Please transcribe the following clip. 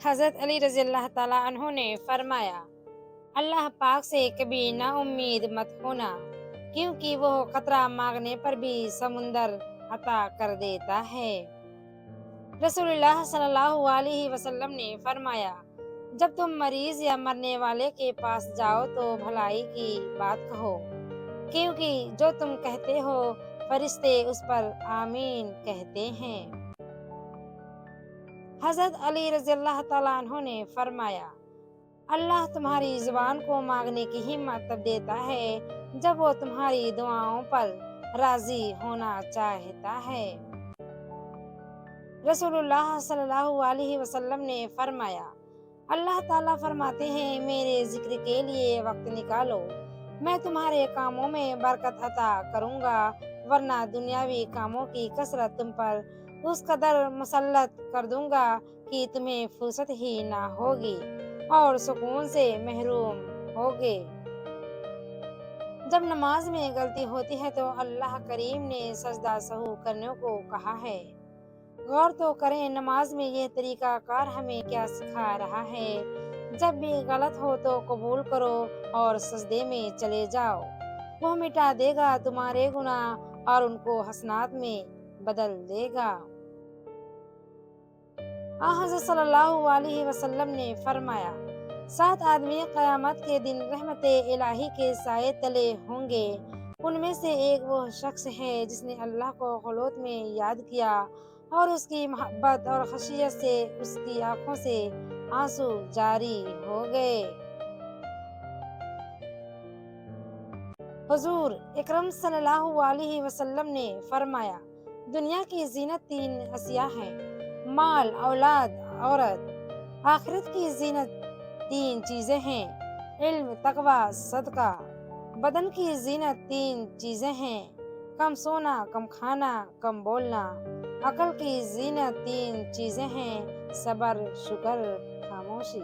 حضرت علی رضی اللہ تعالیٰ عنہ نے فرمایا، اللہ پاک سے کبھی نا امید مت ہونا، کیونکہ وہ قطرہ مانگنے پر بھی سمندر عطا کر دیتا ہے۔ رسول اللہ صلی اللہ علیہ وسلم نے فرمایا، جب تم مریض یا مرنے والے کے پاس جاؤ تو بھلائی کی بات کہو، کیونکہ جو تم کہتے ہو فرشتے اس پر آمین کہتے ہیں۔ حضرت علی رضی اللہ تعالیٰ عنہ نے فرمایا، اللہ تمہاری زبان کو مانگنے کی ہمت تب دیتا ہے جب وہ تمہاری دعاؤں پر راضی ہونا چاہتا ہے۔ رسول اللہ صلی اللہ علیہ وسلم نے فرمایا، اللہ تعالیٰ فرماتے ہیں، میرے ذکر کے لیے وقت نکالو، میں تمہارے کاموں میں برکت عطا کروں گا، ورنہ دنیاوی کاموں کی کثرت تم پر اس قدر مسلط کر دوں گا کہ تمہیں فرصت ہی نہ ہوگی اور سکون سے محروم ہوگے۔ جب نماز میں غلطی ہوتی ہے تو اللہ کریم نے سجدہ سہو کرنے کو کہا ہے۔ غور تو کریں، نماز میں یہ طریقہ کار ہمیں کیا سکھا رہا ہے۔ جب بھی غلط ہو تو قبول کرو اور سجدے میں چلے جاؤ، وہ مٹا دے گا تمہارے گناہ اور ان کو حسنات میں بدل دے گا۔ حضرت صلی اللہ علیہ وسلم نے فرمایا، 7 آدمی قیامت کے دن رحمت الہی کے سائے تلے ہوں گے، ان میں سے ایک وہ شخص ہے جس نے اللہ کو خلوت میں یاد کیا اور اس کی محبت اور خشیت سے اس کی آنکھوں سے آنسو جاری ہو گئے۔ حضور اکرم صلی اللہ علیہ وسلم نے فرمایا، دنیا کی زینت 3 اشیاء ہیں، مال، اولاد، عورت۔ آخرت کی زینت 3 چیزیں ہیں، علم، تقوی، صدقہ۔ بدن کی زینت 3 چیزیں ہیں، کم سونا، کم کھانا، کم بولنا۔ عقل کی زینت 3 چیزیں ہیں، صبر، شکر، خاموشی۔